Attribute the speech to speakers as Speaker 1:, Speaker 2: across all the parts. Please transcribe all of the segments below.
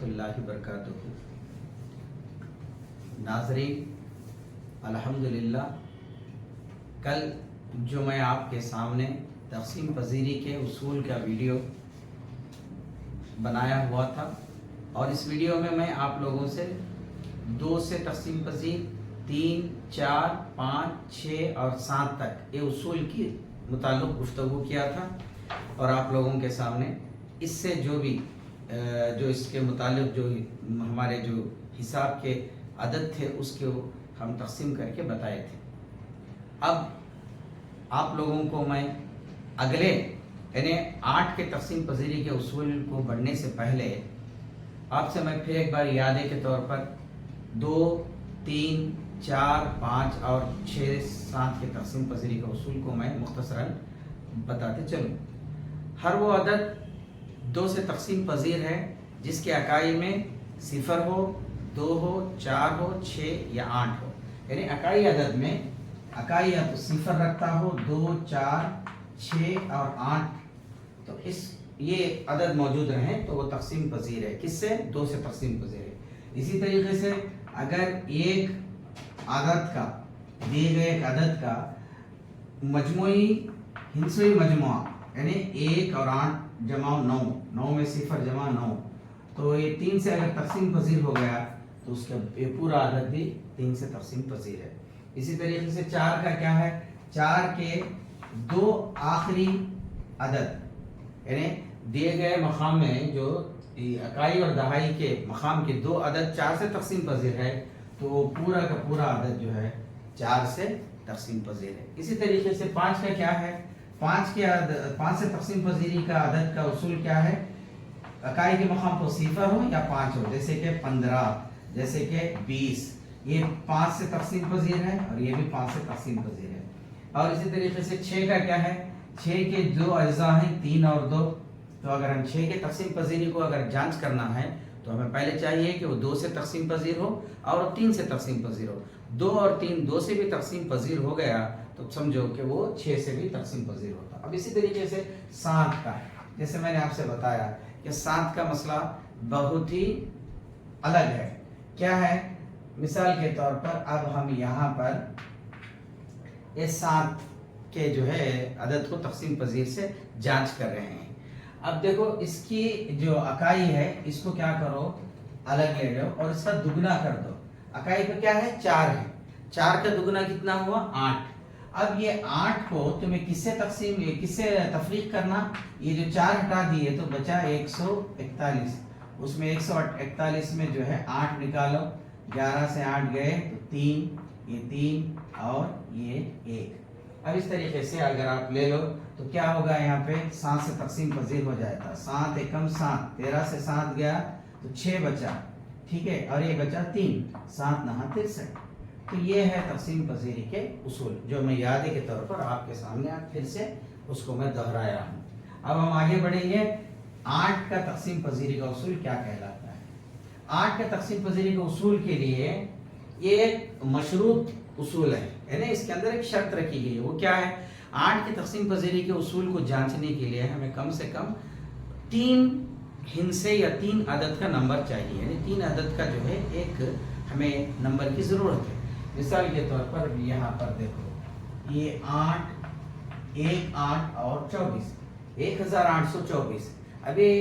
Speaker 1: रहमतुल्लाहि वबरकातुहू। नाज़रीन, अल्हम्दुलिल्लाह, कल जो मैं आपके सामने तक़सीम पज़ीरी के उसूल का वीडियो बनाया हुआ था और इस वीडियो में मैं आप लोगों से 2 से तक़सीम पज़ीर, 3, 4, 5, 6 और 7 तक ये उसूल की मुताल्लिक़ गुफ्तगू किया था और आप लोगों के सामने इससे जो इसके मुताल्लिक़ जो हमारे जो हिसाब के अदद थे उसके हम तक़सीम करके बताए थे। अब आप लोगों को मैं अगले यानी 8 के तक़सीम पज़ीरी के उसूल को बढ़ने से पहले आपसे मैं फिर एक बार यादे के तौर पर 2, 3, 4, 5 और 6, 7 के तक़सीम पज़ीरी का उसूल को मैं मुख्तसरन बताते चलूँ। हर वो अदद 2 से तक़सीम पज़ीर है जिसके अकाई में 0 हो, 2 हो, 4 हो, 6 या 8 हो। यानी अकाई अदद में अकाई या तो 0 रखता हो, 2, 4, 6 और 8, तो ये अदद मौजूद रहें तो वो तक़सीम पज़ीर है। किससे? 2 से तक़सीम पज़ीर है। इसी तरीके से अगर एक अदद का दिए गए एक अदद का मजमूई हिंसवी मजमुआ यानी 1 और 8 जमा 9, 9 में 0 जमा 9, तो ये 3 से अगर तक़सीम पज़ीर हो गया तो उसका ये पूरा अदद भी 3 से तक़सीम पज़ीर है। इसी तरीके से 4 का क्या है? 4 के 2 आखिरी अदद यानी दिए गए मकाम में जो अकाई और दहाई के मकाम के 2 अदद 4 से तक़सीम पज़ीर है तो पूरा का पूरा अदद जो है 4 से तक़सीम पज़ीर है। इसी तरीके से 5 का क्या है? 5 से तक़सीम पज़ीरी का अदद का उसूल क्या है? अकाई के मकाम पर 0 हो या 5 हो, जैसे कि 15, जैसे कि 20, ये 5 से तक़सीम पज़ीर है और ये भी 5 से तक़सीम पज़ीर है। और इसी तरीके से 6 का क्या है? 6 के 2 अज्जा हैं, 3 और 2, तो अगर हम 6 के तक़सीम पज़ीरी को अगर जांच करना है तो हमें पहले चाहिए कि वो 2 से तक़सीम पज़ीर हो और 3 से तक़सीम पज़ीर हो। 2 और 3 2 से भी तक़सीम पज़ीर हो गया तो समझो कि वो 6 से भी तक़सीम पज़ीर होता। अब इसी तरीके से 7 का, जैसे मैंने आपसे बताया कि 7 का मसला बहुत ही अलग है। क्या है? मिसाल के तौर पर अब हम यहाँ पर इस 7 के जो है अदद को तक़सीम पज़ीर से जांच कर रहे हैं। अब देखो इसकी जो अकाई है इसको क्या करो, अलग ले लो और इसका दुगना कर दो। अकाई पे क्या है? 4 है, 4 का दुगना कितना हुआ? 8। अब ये 8 को तुम्हें किससे तफरीक करना? ये जो 4 हटा दिए तो बचा 141, उसमें 141 में जो है 8 निकालो, 11 से 8 गए तो 3, ये 3 और ये 1। अब इस तरीके से अगर आप ले लो तो क्या होगा? यहाँ पे 7 से तक़सीम पज़ीर हो जाएगा। 7 एकम 7, 13 से 7 गया तो 6 बचा, ठीक है, और ये बचा 3, 7 9 63। तो ये है तक़सीम पज़ीरी के उसूल जो मैं यादे के तौर पर आपके सामने फिर से उसको मैं दोहराया हूँ। अब हम आगे बढ़ेंगे। 8 का तक़सीम पज़ीरी का उसूल क्या कहलाता है? 8 का तक़सीम पज़ीरी के उसूल के लिए ये एक मशरूत उसूल है, यानी इसके अंदर एक शर्त रखी गई है। वो क्या है? 8 की तक़सीम पज़ीरी के उसूल को जांचने के लिए हमें कम से कम 3 हिस्से या 3 अदद का नंबर चाहिए, यानी 3 अदद का जो है एक हमें नंबर की ज़रूरत है। मिसाल के तौर पर यहाँ पर देखो, ये 8, 1, 8 और 24, 1824। अब ये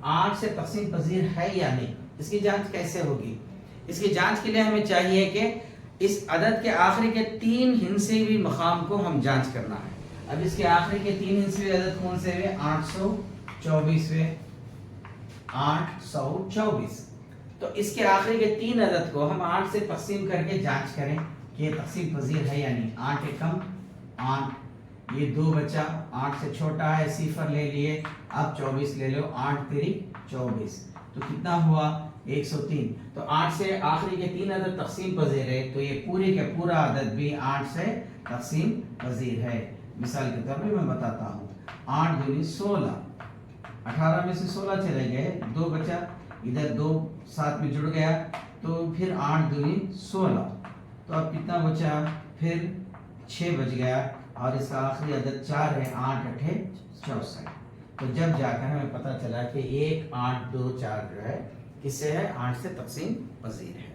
Speaker 1: 8 से तक़सीम पज़ीर है या नहीं, इसकी जांच कैसे होगी? इसकी जांच के लिए हमें चाहिए कि इस अदद के आखिरी के 3 हिस्सेवी मकाम को हम जांच करना है। अब इसके आखिरी के 3 हिस्सेवी अदद कौन से हुए? 824, 824। तो इसके आखिरी के 3 अदद को हम 8 से तक़सीम करके जांच करें कि ये तक़सीम पज़ीर है या नहीं। 8 एकम 8, ये 2 बचा, 8 से छोटा है 0 ले लिए, अब 24 ले लो, 8 3 24, तो कितना हुआ? 103। तो 8 से आखिरी के 3 अदद तक़सीम पज़ीर है तो ये पूरे का पूरा अदद भी 8 से तक़सीम पज़ीर है। मिसाल के तौर पर मैं बताता हूँ, 8 दूनी 16, 18 में से 16 चले गए, 2 बचा, इधर 2 साथ में जुड़ गया तो फिर 8 दूनी 16, तो अब कितना बचा? फिर 6 बच गया और इसका आखिरी अदद 4 है, 8 8 64। तो जब जाकर हमें पता चला कि 1 8 2 4 जो है کس سے ہے؟ 8 سے تقسیم پذیر ہے۔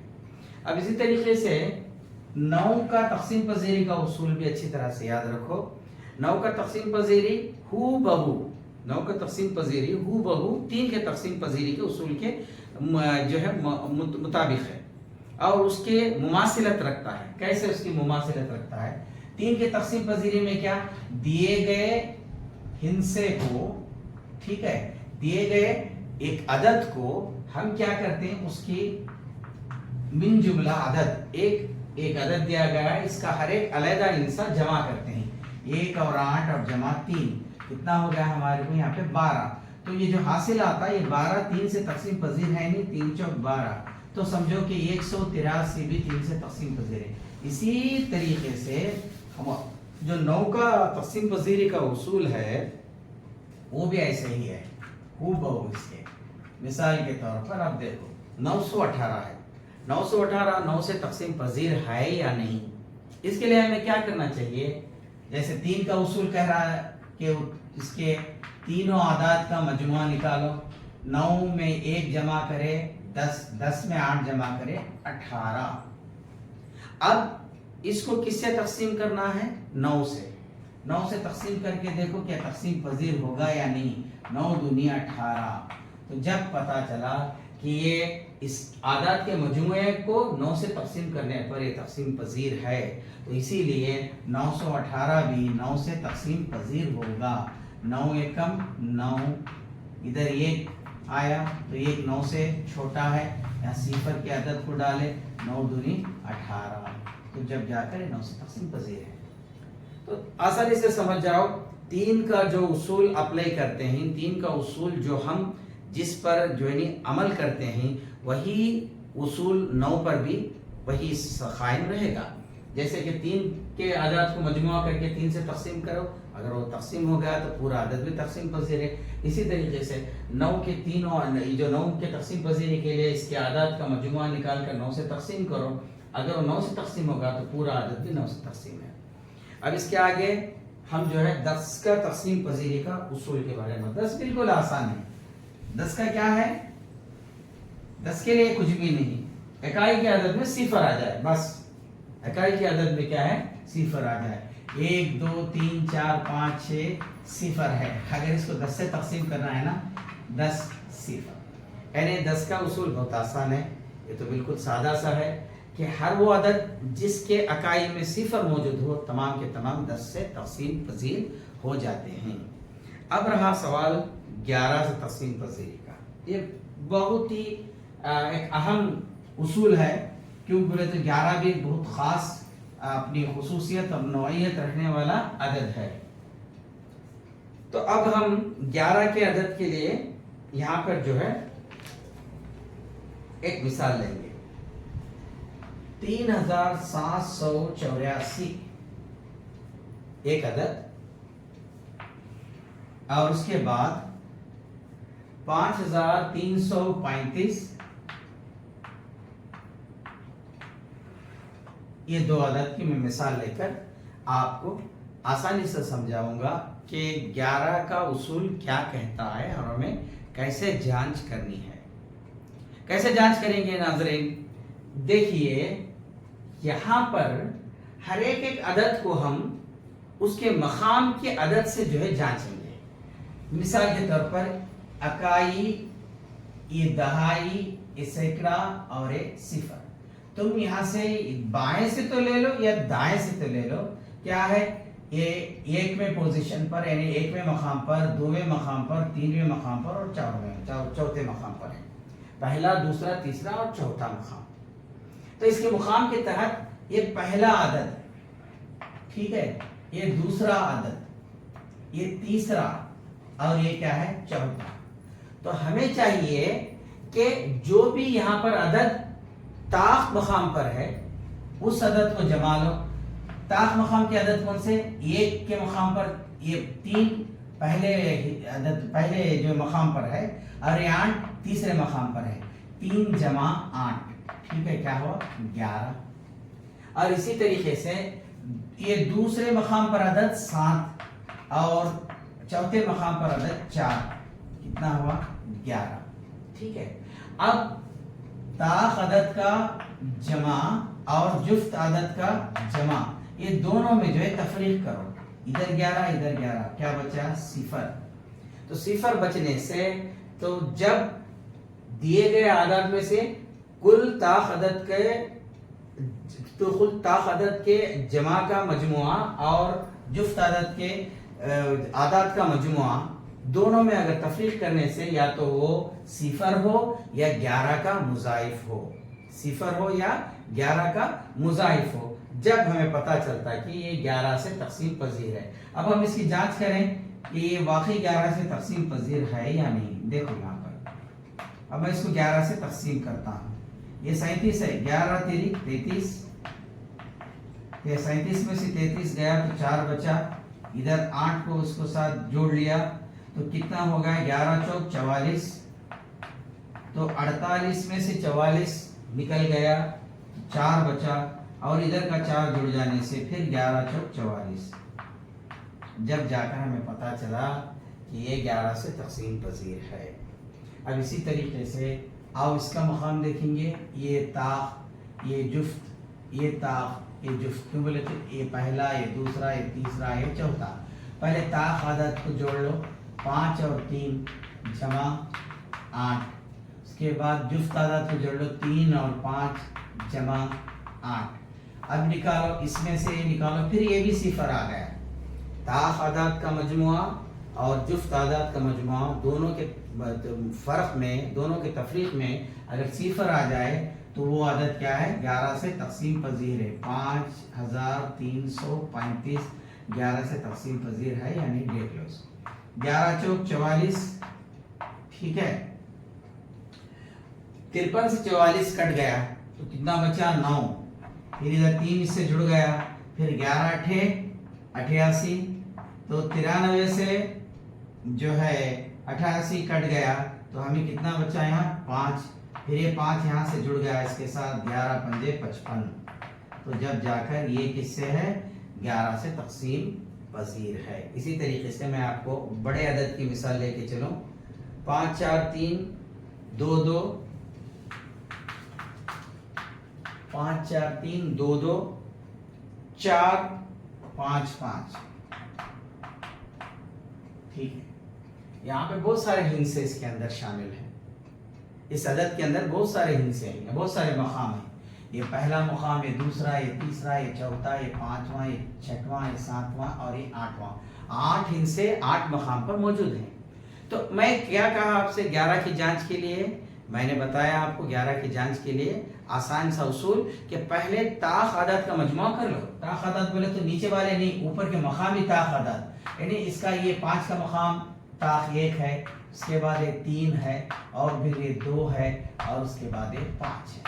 Speaker 1: اب اسی طریقے سے 9 کا تقسیم پذیری کا اصول بھی اچھی طرح سے یاد رکھو۔ 9 کا تقسیم پذیری ہو بہو 9 کا تقسیم پذیری ہو بہو 3 کے تقسیم پذیری کے اصول کے جو ہے مطابق ہے اور اس کے مماثلت رکھتا ہے۔ کیسے اس کی مماثلت رکھتا ہے؟ 3 کے تقسیم پذیری میں کیا دیے گئے ہندسے کو، ٹھیک ہے، دیے گئے ایک عدد کو ہم کیا کرتے ہیں، اس کی من جملہ عدد ایک عدد دیا گیا ہے، اس کا ہر ایک علیحدہ ہندسہ جمع کرتے ہیں۔ 1 اور 8 اور جمع 3 کتنا ہو گیا ہمارے کو یہاں پہ 12۔ تو یہ جو حاصل آتا ہے یہ 12 3 سے تقسیم پذیر ہے نہیں، 3 چوک 12، تو سمجھو کہ 183 بھی 3 سے تقسیم پذیر ہے۔ اسی طریقے سے جو 9 کا تقسیم پذیری کا اصول ہے وہ بھی ایسے ہی ہے، ہو بہو اس کے۔ مثال کے طور پر اب دیکھو 918 ہے، 918 9 سے تقسیم پذیر ہے یا نہیں؟ اس کے لیے ہمیں کیا کرنا چاہیے؟ جیسے 3 کا اصول کہہ رہا ہے کہ اس کے تینوں اعداد کا مجموعہ نکالو، 9 میں 1 جمع کرے 10، 10 میں 8 جمع کرے 18۔ اب اس کو کس سے تقسیم کرنا ہے؟ 9 سے۔ 9 سے تقسیم کر کے دیکھو کیا تقسیم پذیر ہوگا یا نہیں۔ 9 دونی 18۔ تو جب پتا چلا کہ یہ اس اعداد کے مجموعے کو 9 سے تقسیم کرنے پر یہ تقسیم پذیر ہے، تو اسی لیے 918 بھی 9 سے تقسیم پذیر ہوگا۔ 9 ایکم 9، ادھر 1 آیا تو 1 9 سے چھوٹا ہے، یہاں صفر کے عدد کو ڈالے، 9 دونی 18، تو جب جا کر 9 سے تقسیم پذیر ہے۔ تو آسانی سے سمجھ جاؤ 3 کا جو اصول اپلائی کرتے ہیں، 3 کا اصول جو ہم جس پر جو ہے عمل کرتے ہیں وہی اصول 9 پر بھی وہی قائم رہے گا۔ جیسے کہ 3 کے اعداد کو مجموعہ کر کے 3 سے تقسیم کرو، اگر وہ تقسیم ہو گیا تو پورا عدد بھی تقسیم پذیر ہے۔ اسی طریقے سے 9 کے تینوں جو 9 کے تقسیم پذیری کے لیے اس کے اعداد کا مجموعہ نکال کر 9 سے تقسیم کرو، اگر وہ 9 سے تقسیم ہوگا تو پورا عدد بھی 9 سے تقسیم ہے۔ اب اس کے آگے ہم جو ہے 10 کا تقسیم پذیری کا اصول کے بارے میں، 10 بالکل آسان ہے۔ 10 کا کیا ہے؟ 10 کے لیے کچھ بھی نہیں، اکائی کے عدد میں صفر آ جائے، بس اکائی کے عدد میں کیا ہے؟ صفر آ جائے۔ 1 2 3 4 5 6 صفر ہے، اگر اس کو 10 سے تقسیم کرنا ہے نا 10 صفر، یعنی 10 کا اصول بہت آسان ہے، یہ تو بالکل سادہ سا ہے کہ ہر وہ عدد جس کے اکائی میں صفر موجود ہو تمام کے تمام 10 سے تقسیم پذیر ہو جاتے ہیں۔ اب رہا سوال 11 سے تقسیم پذیری کا، یہ بہت ہی ایک اہم اصول ہے، کیوں بولے تو 11 بھی بہت خاص اپنی خصوصیت اور نوعیت رکھنے والا عدد ہے۔ تو اب ہم 11 کے عدد کے لیے یہاں پر جو ہے ایک مثال لیں گے، 3784 ایک عدد، اور اس کے بعد 5335 یہ 2 عدد کی میں مثال لے کر آپ کو آسانی سے سمجھاؤں گا کہ 11 کا اصول کیا کہتا ہے اور ہمیں کیسے جانچ کرنی ہے۔ کیسے جانچ کریں گے ناظرین؟ دیکھیے یہاں پر ہر ایک عدد کو ہم اس کے مقام کے عدد سے جو ہے جانچیں گے۔ مثال کے طور پر اکائی، یہ دہائی، یہ سینکڑا اور یہ صفر، تم یہاں سے بائیں سے تو لے لو یا دائیں سے تو لے لو، کیا ہے یہ 1ویں پوزیشن پر، یعنی 1ویں مقام پر، 2ویں مقام پر، 3ویں مقام پر اور 4ویں مقام پر ہے، پہلا، دوسرا، تیسرا اور چوتھا مقام۔ تو اس کے مقام کے تحت یہ پہلا عدد، ٹھیک ہے، یہ دوسرا عدد، یہ تیسرا اور یہ کیا ہے؟ چوتھا۔ تو ہمیں چاہیے کہ جو بھی یہاں پر عدد طاق مقام پر ہے اس عدد کو جمع لو۔ طاق مقام کے عدد کون سے؟ 1 کے مقام پر یہ 3 پہلے جو مقام پر ہے، اور یہ 8 تیسرے مقام پر ہے، 3 جمع 8، ٹھیک ہے، کیا ہوا؟ 11۔ اور اسی طریقے سے یہ دوسرے مقام پر عدد 7 اور چوتھے مقام پر عدد 4، کتنا ہوا؟ 11، ٹھیک ہے۔ اب ताख अदद का जमा और जुफ्त अदद का जमा, ये दोनों में जो है तफरीक करो, इधर 11 इधर 11, क्या बचा? सिफर। तो सिफर बचने से तो जब दिए गए आदाद में से कुल ताख अदद के जमा का मजमुआ और जुफ्त आदाद के आदाद का मजमुआ, दोनों में अगर तफरीक करने से या तो वो सिफर हो या 11 का मुजाइफ हो, सिफर हो या 11 का मुजाइफ हो, जब हमें पता चलता है कि ये 11 से तकसीम पजीर है। अब हम इसकी जांच करें कि ये वाकई 11 से तकसीम पजीर है या नहीं। देखो यहाँ पर अब मैं इसको 11 से तकसीम करता हूँ। ये 37 है, 11 तिरिक 33, ये 37 में से 33 गया तो 4 बचा, इधर 8 को उसको साथ जोड़ लिया तो कितना हो गया? 11 चौक 44, तो 48 में से 44 निकल गया, 4 बचा, और इधर का 4 जुड़ जाने से फिर 11 चौक 44। जब जाकर हमें पता चला कि ये 11 से तकसीम पजीर है। अब इसी तरीके से आओ इसका मकाम देखेंगे, ये ताख, ये जुफ्त, ये ताख, ये जुफ्त, क्यों बोले? तो ये पहला, ये दूसरा, ये तीसरा, ये चौथा। पहले ताख आदत को जोड़ लो, 5 और 3 जमा 8, उसके बाद जुफ्त आदत को जोड़ लो, 3 और 5 जमा 8। अब निकालो, इसमें से ये निकालो, फिर ये भी सिफर आ गया। ताख आदात का मजमुआ और जुफ्त आदात का मजमुआ, दोनों के फ़र्क में, दोनों के तफरीक में अगर सिफर आ जाए तो वो आदत क्या है? 11 से तकसीम पजीर है। 5335 11 से तकसीम पजीर है, यानी देख लो इसको। 11 चौक 44, ठीक है। 53 से 44 कट गया तो कितना बचा? 9। फिर इधर 3 इससे जुड़ गया, फिर 11 अठे 88, तो 93 से जो है 88 कट गया तो हमें कितना बचा? यहाँ 5, फिर ये 5 यहाँ से जुड़ गया इसके साथ, 11 पंजे 55। तो जब जाकर ये किससे है? 11 से तकसीम पजीर है। इसी तरीके से मैं आपको बड़े अदद की मिसाल लेके चलूं, 5 4 3 2 2, 5 4 3 2 2, 4 5 5, ठीक है। यहाँ पे बहुत सारे हिस्से इसके अंदर शामिल हैं। इस अदद के अंदर बहुत सारे हिस्से हैं, बहुत सारे मकाम हैं। ये पहला मकाम, ये दूसरा, ये तीसरा, ये चौथा, ये 5वां, ये 6वां, ये 7वां और ये 8वां। 8 हिस्से 8 मकाम पर मौजूद हैं। तो मैं क्या कहा आपसे 11 की जांच के लिए? मैंने बताया आपको 11 की जांच के लिए आसान सा उसूल कि पहले ताख आदात का मजमुआ कर लो। ताख आदात बोले तो नीचे वाले नहीं, ऊपर के मकामी ताख आदात, यानी इसका ये 5 का मकाम ताख 1 है, उसके बाद ये 3 है, और फिर ये 2 है, और उसके बाद ये 5 है।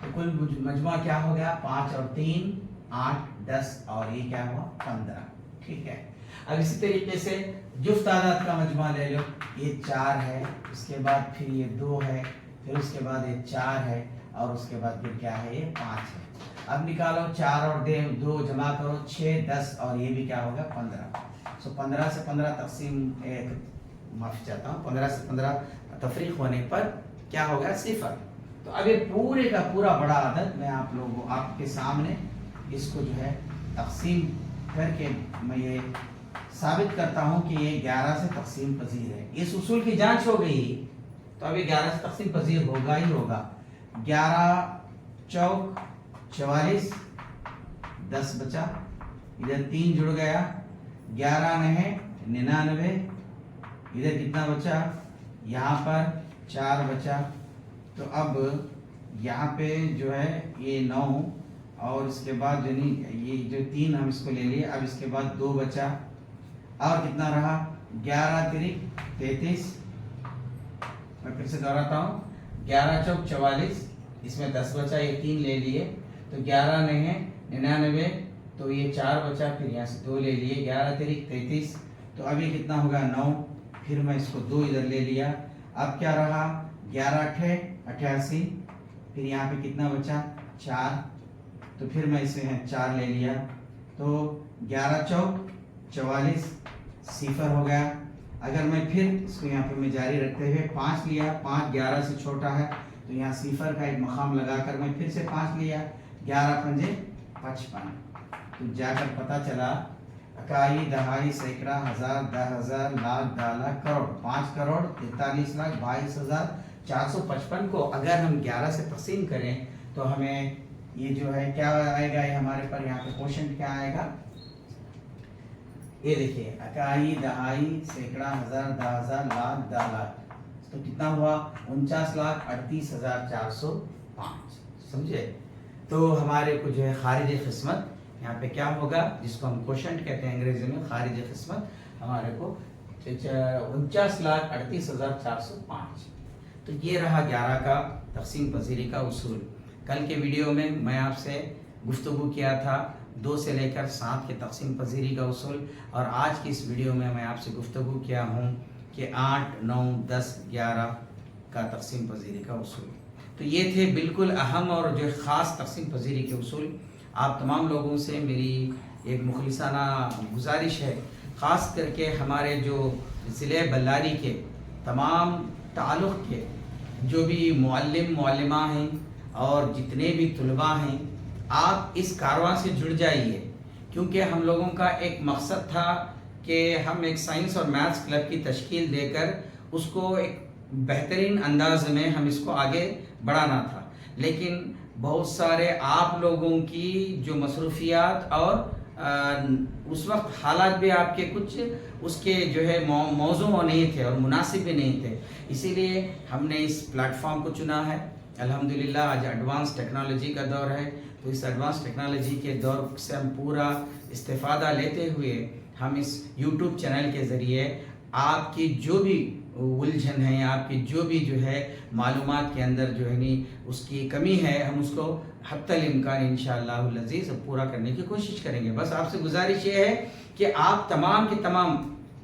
Speaker 1: तो कुल मजमुआ क्या हो गया? 5 और 3 8 10, और ये क्या हुआ? 15, ठीक है। अब इसी तरीके से जुफ्त आदात का मजमुआ ले लो, ये 4 है, उसके बाद फिर ये 2 है, फिर उसके बाद ये 4 है, और उसके बाद फिर क्या है? ये 5 है। अब निकालो, 4 और 2 जमा करो, 6 10, और ये भी क्या होगा? 15। सो 15 से 15 तकसीम, माफी चाहता हूँ, 15 से 15 तफरीक होने पर क्या होगा? सिफर। तो अब ये पूरे का पूरा बड़ा अदद मैं आप लोगों आपके सामने इसको जो है तकसीम करके मैं ये साबित करता हूँ कि ये 11 से तकसीम पजीर है। इस उसूल की जांच हो गई तो अब ये 11 से तकसीम पजीर होगा ही होगा। 11 चौक 44, 10 बचा, इधर 3 जुड़ गया, 11 नहीं 99, इधर कितना बचा? यहाँ पर 4 बचा। तो अब यहाँ पे जो है ये 9, और इसके बाद जो नहीं ये जो 3 हम इसको ले लिए, अब इसके बाद 2 बचा, और कितना रहा? 11 तिरिक 33, मैं फिर से दोहराता हूँ, 11 चौक 44, इसमें 10 बचा, ये 3 ले लिए, तो 11 नहीं है 99, तो ये 4 बचा, फिर यहाँ से 2 ले लिए, 11 तिरिक 33, तो अभी कितना होगा? 9, फिर मैं इसको 2 इधर ले लिया, अब क्या रहा? 11 अठे 88, फिर यहाँ पे कितना बचा? 4, तो फिर मैं इसे 4 ले लिया, तो 11 चौक 44 सिफर हो गया। अगर मैं फिर इसको यहाँ पे मैं जारी रखते हुए 5 लिया, 5 11 से छोटा है, तो यहाँ सिफर का एक मकाम लगाकर मैं फिर से 5 लिया, 11 पंजे 55। तो जाकर पता चला इकाई, दहाई, सैकड़ा, हजार, 10,000, लाख, 10 लाख, करोड़, 5 करोड़ 43 लाख 22,455 को अगर हम 11 से तकसीम करें तो हमें ये जो है क्या आएगा, ये हमारे पर यहाँ पे क्वेश्चन क्या आएगा, ये देखिए इकाई, दहाई, सैकड़ा, हजार, 10,000, लाख, 10 लाख, तो कितना हुआ 49,38,405। समझे। तो हमारे को जो है खारिज किस्मत यहाँ पे क्या होगा, जिसको हम क्वेश्चन कहते हैं अंग्रेजी में, खारिज किस्मत हमारे को 49,38,405। तो ये रहा 11 का तकसीम पजीरी का उसूल। कल के वीडियो में मैं आपसे गुफ्तगू किया था 2 से लेकर 7 के तकसीम पजीरी का उसूल, और आज की इस वीडियो में मैं आपसे गुफ्तगू किया हूँ कि 8, 9, 10, 11 का तकसीम पजीरी का उसूल। तो ये थे बिल्कुल अहम और जो ख़ास तकसीम पजीरी के उसूल। आप तमाम लोगों से मेरी एक मुखलिसाना गुजारिश है, ख़ास करके हमारे जो ज़िले बल्लारी के तमाम ताल्लुक़ के जो भी मुअल्लिम मुअल्लिमा हैं और जितने भी तुलबा हैं, आप इस कारवां से जुड़ जाइए, क्योंकि हम लोगों का एक मकसद था कि हम एक साइंस और मैथ्स क्लब की तश्कील देकर उसको एक बेहतरीन अंदाज में हम इसको आगे बढ़ाना था। लेकिन बहुत सारे आप लोगों की जो मसरूफियात और उस वक्त हालात भी आपके कुछ उसके जो है मौजू नहीं थे और मुनासिब भी नहीं थे, इसीलिए हमने इस प्लेटफॉर्म को चुना है। अल्हम्दुलिल्लाह आज एडवांस टेक्नोलॉजी का दौर है, तो इस एडवांस टेक्नोलॉजी के दौर से हम पूरा इस्तेफ़ादा लेते हुए हम इस यूट्यूब चैनल के ज़रिए आपकी जो भी उलझन है, आपकी जो भी जो है मालूमात के अंदर जो है नहीं उसकी कमी है, हम उसको हत्तल इम्कान इंशाअल्लाह अज़ीज़ पूरा करने की कोशिश करेंगे। बस आपसे गुजारिश ये है कि आप तमाम के तमाम,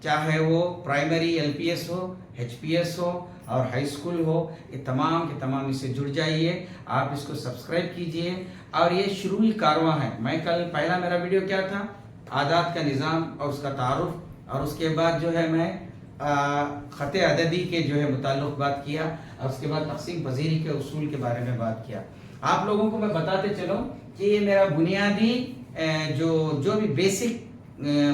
Speaker 1: चाहे वो प्राइमरी LPS हो, HPS हो और हाई स्कूल हो, ये तमाम के तमाम इससे जुड़ जाइए, आप इसको सब्सक्राइब कीजिए। और ये शुरूई कारवां है। मैं कल पहला मेरा वीडियो क्या था, आदात का निज़ाम और उसका तारुफ, और उसके बाद जो है मैं ख़त अददी के जो है मुताल्लिक़ बात किया, और उसके बाद तकसीम पजीरी के उसूल के बारे में बात किया। आप लोगों को मैं बताते चलूँ कि ये मेरा बुनियादी जो भी बेसिक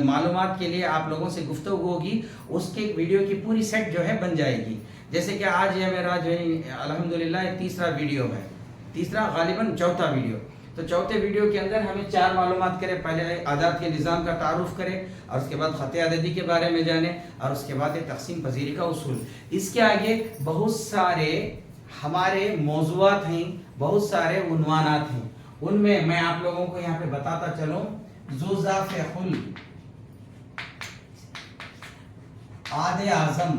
Speaker 1: मालूमात के लिए आप लोगों से गुफ्तगू होगी, उसके वीडियो की पूरी सेट जो है बन जाएगी। जैसे कि आज ये मेरा जो है अल्हम्दुलिल्लाह तीसरा वीडियो है, तीसरा गालिबन चौथा वीडियो। तो चौथे वीडियो के अंदर हमें 4 मालूमात करें, पहले आदात के निज़ाम का तारुफ करें, और उसके बाद ख़त अददी के बारे में जाने, और उसके बाद तकसीम पजीरी का उसूल। इसके आगे बहुत सारे हमारे मौज़ूआत हैं, बहुत सारे उन्वानात हैं, उनमें मैं आप लोगों को यहाँ पे बताता चलूँ। ज़ुज़ाफ़ुल आदे आज़म,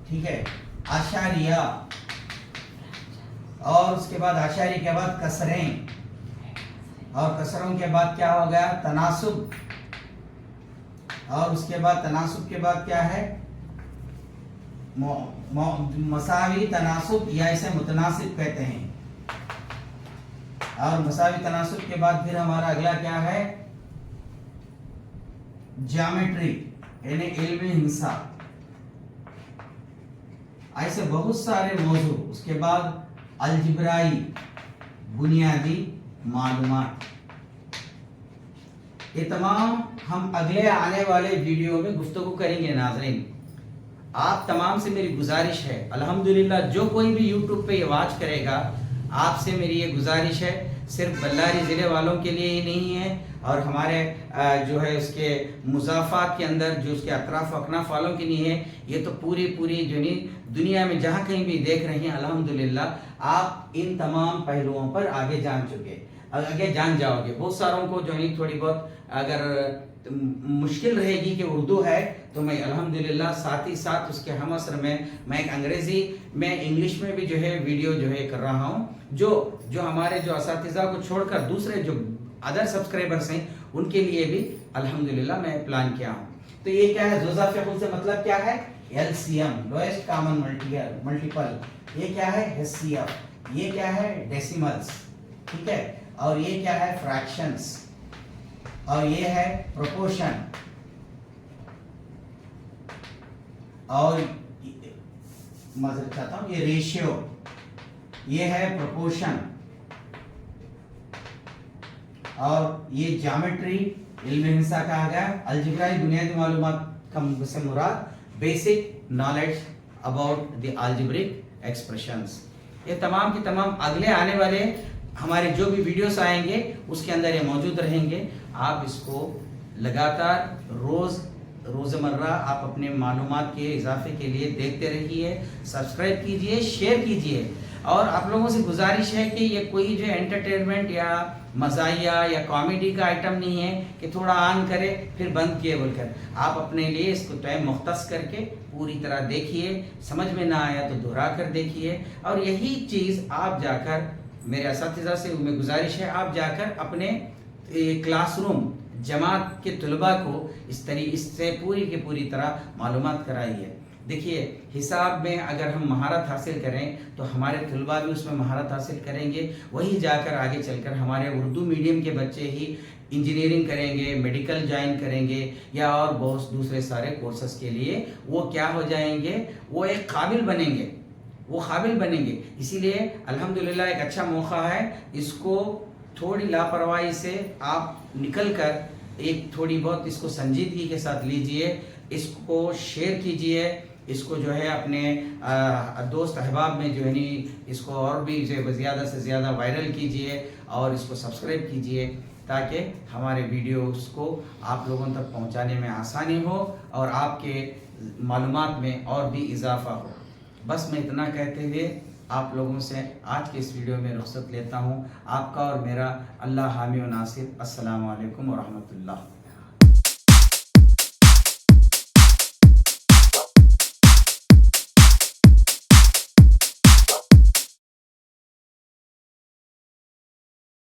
Speaker 1: ठीक है, आशारिया, और उसके बाद आशारी के बाद कसरें, और कसरों के बाद क्या हो गया तनासुब, और उसके बाद तनासुब के बाद क्या है मसावी तनासुब, या इसे मुतनासिब कहते हैं। और मसावी तनासुब के बाद फिर हमारा अगला क्या है ज्योमेट्री, यानी इल्म हिसाब। ऐसे बहुत सारे मौजू। उसके बाद अलजिब्राई, बुनियादी मालूमात। ये तमाम हम अगले आने वाले वीडियो में गुफ्तगू करेंगे। नाज़रीन, आप तमाम से मेरी गुजारिश है, अल्हम्दुलिल्लाह जो कोई भी यूट्यूब पे ये वाच करेगा, आपसे मेरी ये गुजारिश है, सिर्फ बल्लारी ज़िले वालों के लिए ही नहीं है, और हमारे जो है उसके मुज़ाफ़ात के अंदर जो उसके अतराफ़ अकनाफ़ वालों के लिए है, ये तो पूरी जो नहीं दुनिया में जहाँ कहीं भी देख रहे हैं, अल्हम्दुलिल्लाह आप इन तमाम पहलुओं पर आगे जान जाओगे। बहुत सारों को जो है थोड़ी बहुत अगर मुश्किल रहेगी कि उर्दू है, तो मैं अल्हम्दुलिल्लाह साथ ही साथ उसके हम असर में मैं एक अंग्रेज़ी में इंग्लिश में भी जो है वीडियो जो है कर रहा हूँ, जो हमारे जो असातिज़ा को छोड़कर दूसरे जो अदर सब्सक्राइबर्स हैं उनके लिए भी अल्हम्दुलिल्लाह मैं प्लान किया हूँ। तो ये क्या है ज़ुज़ाफ़ुल से मतलब क्या है LCM, लोएस्ट कॉमन मल्टीपल। ये क्या है HCF, ये क्या है डेसिमल्स, ठीक है, और ये क्या है फ्रैक्शंस, और ये है प्रोपोर्शन, और معذرت چاہتا ہوں، یہ ریشیو، یہ ہے پروپورشن، اور یہ جیومیٹری علم ہندسہ کہا گیا. الجبرائی بنیادی معلومات کا سے مراد basic knowledge about the algebraic expressions. یہ تمام کی تمام اگلے آنے والے ہمارے جو بھی ویڈیوز آئیں گے اس کے اندر یہ موجود رہیں گے. آپ اس کو لگاتار روزمرہ آپ اپنے معلومات کے اضافے کے لیے دیکھتے رہیے، سبسکرائب کیجئے، شیئر کیجئے. اور آپ لوگوں سے گزارش ہے کہ یہ کوئی جو انٹرٹینمنٹ یا مزاحیہ یا کامیڈی کا آئٹم نہیں ہے کہ تھوڑا آن کرے پھر بند کیے بول کر. آپ اپنے لیے اس کو ٹائم مختص کر کے پوری طرح دیکھیے، سمجھ میں نہ آیا تو دہرا کر دیکھیے. اور یہی چیز آپ جا کر، میرے اساتذہ سے میں گزارش ہے، آپ جا کر اپنے کلاس روم جماعت کے طلباء کو اس سے پوری کی پوری طرح معلومات کرائیے. دیکھیے، حساب میں اگر ہم مہارت حاصل کریں تو ہمارے طلباء بھی اس میں مہارت حاصل کریں گے. وہی جا کر آگے چل کر ہمارے اردو میڈیم کے بچے ہی انجینئرنگ کریں گے، میڈیکل جوائن کریں گے، یا اور بہت دوسرے سارے کورسز کے لیے وہ کیا ہو جائیں گے، وہ ایک قابل بنیں گے، وہ قابل بنیں گے. اسی لیے الحمدللہ ایک اچھا موقع ہے. اس کو تھوڑی لاپرواہی سے آپ نکل کر ایک تھوڑی بہت اس کو سنجیدگی کے ساتھ لیجئے، اس کو شیئر کیجئے، اس کو جو ہے اپنے دوست احباب میں جو ہے اس کو اور بھی جو ہے زیادہ سے زیادہ وائرل کیجئے اور اس کو سبسکرائب کیجئے تاکہ ہمارے ویڈیوز کو آپ لوگوں تک پہنچانے میں آسانی ہو اور آپ کے معلومات میں اور بھی اضافہ ہو. بس میں اتنا کہتے ہوئے آپ لوگوں سے آج کے اس ویڈیو میں رخصت لیتا ہوں. آپ کا اور میرا اللہ حامی و ناصر. السلام علیکم ورحمۃ اللہ.